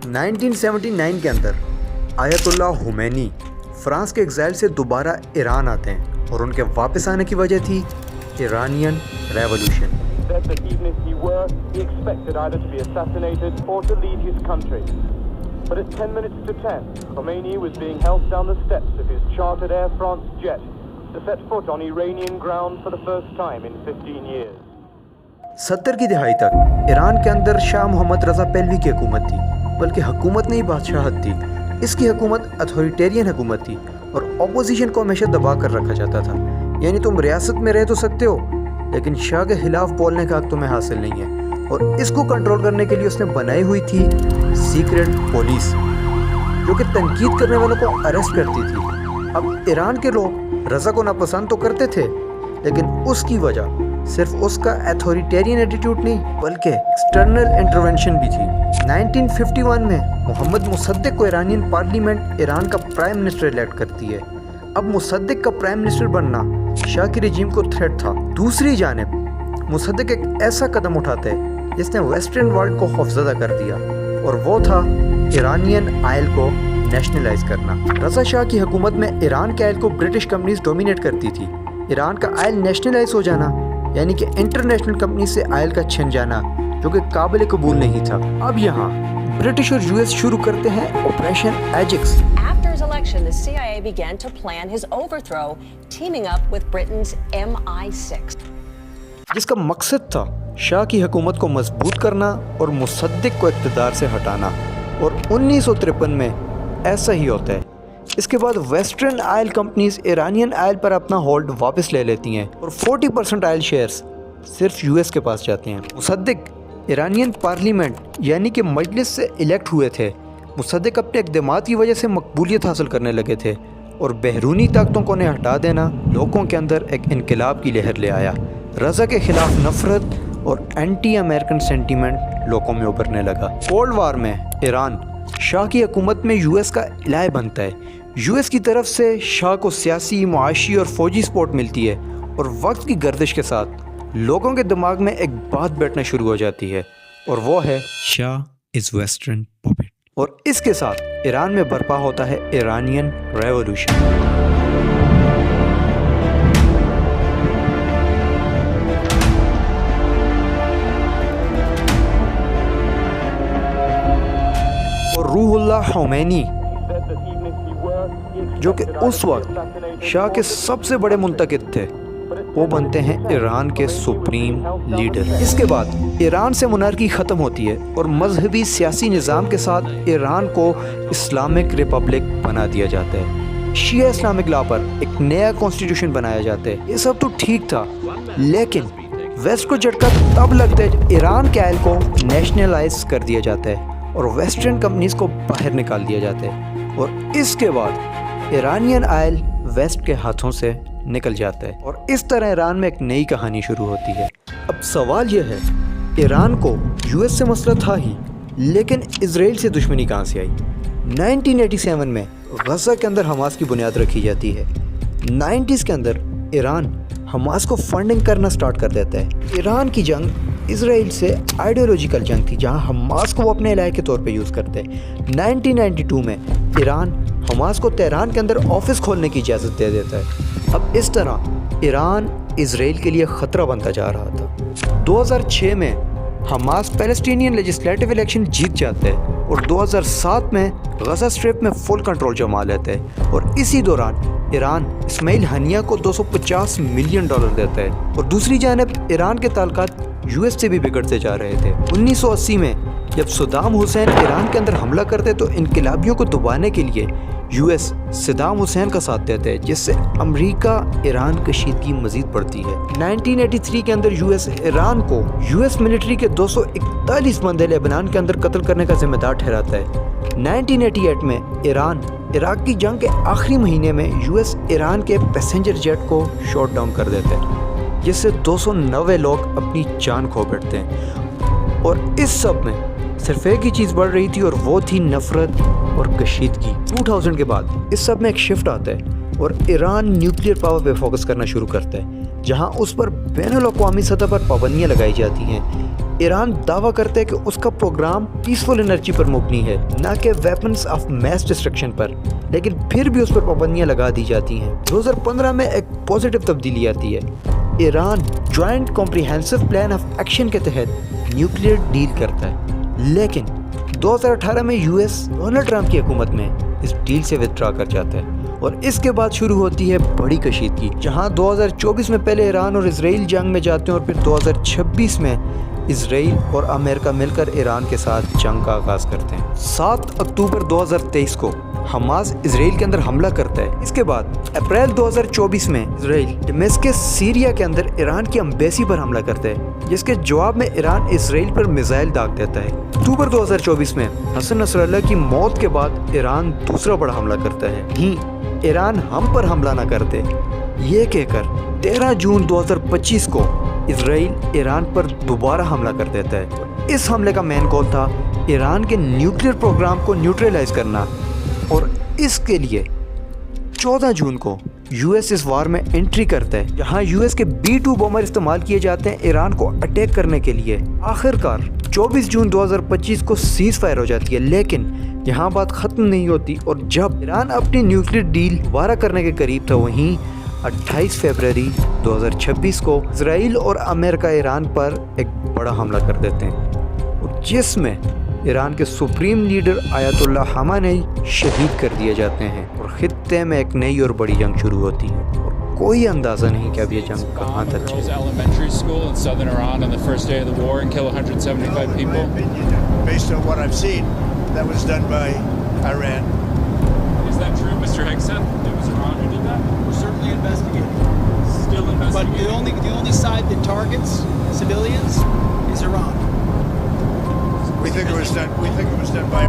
1979 के अंदर Ayatollah Khomeini France के एग्जाइल से दोबारा ईरान आते हैं और उनके वापस आने की वजह थी Iranian revolution. But at 10 minutes to 10, Khomeini was being helped down the steps of his chartered Air France jet to set foot on Iranian ground for the first time in 15 years. 70 की दिहाई तक Iran के अंदर शाह मोहम्मद रज़ा Pahlavi की हुकूमत थी, बल्कि हुकूमत नहीं बादशाहत थी। इसकी हुकूमत अथॉरिटेरियन हुकूमत थी और अपोजिशन को हमेशा दबा कर रखा जाता था। यानी तुम रियासत में रह तो सकते हो, लेकिन शाह के खिलाफ बोलने का हक तुम्हें हासिल नहीं है। और इसको कंट्रोल करने के लिए उसने बनाई हुई थी सीक्रेट पुलिस, जो कि तनकीद करने वालों को अरेस्ट करती थी। अब ईरान के लोग रज़ा को नापसंद तो करते थे, लेकिन उसकी वजह सिर्फ उसका अथॉरिटेरियन एटीट्यूड नहीं, बल्कि एक्सटर्नल इंटरवेंशन भी थी। 1951 में मोहम्मद मुसद्दिक को ईरानियन पार्लियामेंट ईरान का प्राइम मिनिस्टर इलेक्ट करती है। अब मुसद्दिक का प्राइम मिनिस्टर बनना शाह की रजीम को थ्रेट था। दूसरी जानिब मुसद्दिक एक ऐसा कदम उठाते हैं जिसने वेस्टर्न वर्ल्ड को खौफजदा कर दिया, और वो था ईरानियन आयल को नेशनलाइज करना। रज़ा शाह की हुकूमत में ईरान के आयल को ब्रिटिश कंपनीज डोमिनेट करती थी। ईरान का आयल नेशनलाइज हो जाना यानी कि इंटरनेशनल कंपनी से आयल का छिन जाना, जो कि काबिल कबूल नहीं था। अब यहाँ ब्रिटिश और यूएस शुरू करते हैं operation एजिक्स। After his election, the CIA began to plan his overthrow, teaming up with Britain's MI6. जिसका मकसद था शाह की हुकूमत को मजबूत करना और मुसद्दिक को इक़्तिदार से हटाना, और 1953 में ऐसा ही होता है। इसके बाद western oil companies Iranian oil पर अपना होल्ड वापस ले लेती हैं और 40% आयल शेयर्स सिर्फ यूएस के पास जाते हैं। मुसद्दिक ईरानियन पार्लियामेंट यानी कि मजलिस से इलेक्ट हुए थे। मुसद्दिक अपने इक़दामात की वजह से मकबूलियत हासिल करने लगे थे, और बहरूनी ताकतों को हटा देना लोगों के अंदर एक इनकलाब की लहर ले आया। रज़ा के खिलाफ नफरत और एंटी अमेरिकन सेंटीमेंट लोगों में उभरने लगा। कोल्ड वार में ईरान शाह की हुकूमत में यूएस का इलाय बनता है। यूएस की तरफ से शाह को सियासी, मुआशी और फौजी सपोर्ट मिलती है, और वक्त की गर्दिश के साथ लोगों के दिमाग में एक बात बैठना शुरू हो जाती है, और वो है शाह इज़ वेस्टर्न पपेट। और इसके साथ ईरान में बर्पा होता है ईरानियन रेवोल्यूशन। रूहुल्लाह खुमैनी, जो कि उस वक्त शाह के सबसे बड़े मुंतकिद थे, वो बनते हैं ईरान के सुप्रीम लीडर। इसके बाद ईरान से मोनार्की ख़त्म होती है और मजहबी सियासी निज़ाम के साथ ईरान को इस्लामिक रिपब्लिक बना दिया जाता है। शिया इस्लामिक लॉ पर एक नया कॉन्स्टिट्यूशन बनाया जाता है। ये सब तो ठीक था, लेकिन वेस्ट को झटका तब लगता है जब ईरान के आयल को नेशनलाइज कर दिया जाता है और वेस्टर्न कंपनीज को बाहर निकाल दिया जाता है, और इसके बाद ईरानियन आयल वेस्ट के हाथों से निकल जाता है, और इस तरह ईरान में एक नई कहानी शुरू होती है। अब सवाल यह है, ईरान को यूएस से मसला था ही, लेकिन इजराइल से दुश्मनी कहाँ से आई? 1987 में गजा के अंदर हमास की बुनियाद रखी जाती है। 90s के अंदर ईरान हमास को फंडिंग करना स्टार्ट कर देता है। ईरान की जंग इजराइल से आइडियोलॉजिकल जंग थी, जहां हमास को वो अपने इलाके के तौर पे यूज़ करते हैं। 1992 में ईरान हमास को तेहरान के अंदर ऑफिस खोलने की इजाज़त दे देता है। अब इस तरह ईरान इजराइल के लिए ख़तरा बनता जा रहा था। 2006 में हमास पैलेस्टीनियन लेजिस्लेटिव इलेक्शन जीत जाता है, और 2007 में गजा स्ट्रिप में फुल कंट्रोल जमा लेता है, और इसी दौरान ईरान इस्माइल हनिया को $250 मिलियन देता है। और दूसरी जानब ईरान के ताल्लुकात यूएस से भी बिगड़ते जा रहे थे। 1980 में जब सद्दाम हुसैन ईरान के अंदर हमला करते तो इनकलाबियों को दबाने के लिए यूएस सद्दाम हुसैन का साथ देते हैं, जिससे अमेरिका ईरान कशीदगी मजीद बढ़ती है। 1983 के अंदर यूएस ईरान को यूएस मिलिट्री के 241 बंदे लेबनान के अंदर कत्ल करने का जिम्मेदार ठहराता है। 1988 में ईरान इराक की जंग के आखिरी महीने में यूएस ईरान के पैसेंजर जेट को शॉट डाउन कर देते हैं, जिससे 290 लोग अपनी जान खो बैठते हैं। और इस सब में सिर्फ एक ही चीज़ बढ़ रही थी, और वो थी नफरत और कशीदगी। 2000 के बाद इस सब में एक शिफ्ट आता है और ईरान न्यूक्लियर पावर पे फोकस करना शुरू करता है, जहां उस पर बैनुल अक़वामी सतह पर पाबंदियां लगाई जाती हैं। ईरान दावा करता है कि उसका प्रोग्राम पीसफुल एनर्जी पर मुबनी है, न कि वेपन्स ऑफ मैस डिस्ट्रक्शन पर, लेकिन फिर भी उस पर पाबंदियां लगा दी जाती हैं। 2015 में एक पॉजिटिव तब्दीली आती है। Iran joint comprehensive plan of action के तहत न्यूक्लियर डील करता है, लेकिन 2018 में यूएस डोनाल्ड ट्रंप की हुकूमत में इस डील से विथड्रॉ कर जाता है और इसके बाद शुरू होती है बड़ी कशीदगी, जहां 2024 में पहले ईरान और इजराइल जंग में जाते हैं और फिर 2026 में इजराइल और अमेरिका मिलकर ईरान के साथ जंग का आगाज करते हैं। 7 अक्टूबर 2023 को हमास इजराइल के अंदर हमला करता है। इसके बाद अप्रैल 2024 में इजराइल दमिश्क सीरिया के अंदर ईरान की एम्बेसी पर हमला करता है, जिसके जवाब में ईरान इजराइल पर मिसाइल दाग देता है। अक्टूबर 2024 में हसन नसरल्लाह की मौत के बाद ईरान दूसरा बड़ा हमला करता है। ईरान हम पर हमला न करते, ये कहकर 13 जून 2025 को इजराइल ईरान पर दोबारा हमला कर देता है। इस हमले का मेन गोल था ईरान के न्यूक्लियर प्रोग्राम को न्यूट्रलाइज करना और इसके लिए 14 जून को यूएस इस वार में एंट्री करता है, जहां यूएस के B-2 बॉम्बर इस्तेमाल किए जाते हैं ईरान को अटैक करने के लिए। आखिरकार 24 जून 2025 को सीज फायर हो जाती है, लेकिन यहाँ बात ख़त्म नहीं होती और जब ईरान अपनी न्यूक्लियर डील दोबारा करने के करीब था, वहीं 28 फरवरी 2026 को इजराइल और अमेरिका ईरान पर एक बड़ा हमला कर देते हैं और जिसमें ईरान के सुप्रीम लीडर आयतुल्लाह खमेनी शहीद कर दिए जाते हैं और खित्ते में एक नई और बड़ी जंग शुरू होती है और कोई अंदाज़ा नहीं कि अब ये जंग कहाँ तक That was done by Iran. Is that true, Mr. Hegseth? It was Iran who did that? We're certainly investigating. Still investigating. But the only side that targets civilians is Iran. We think it was done by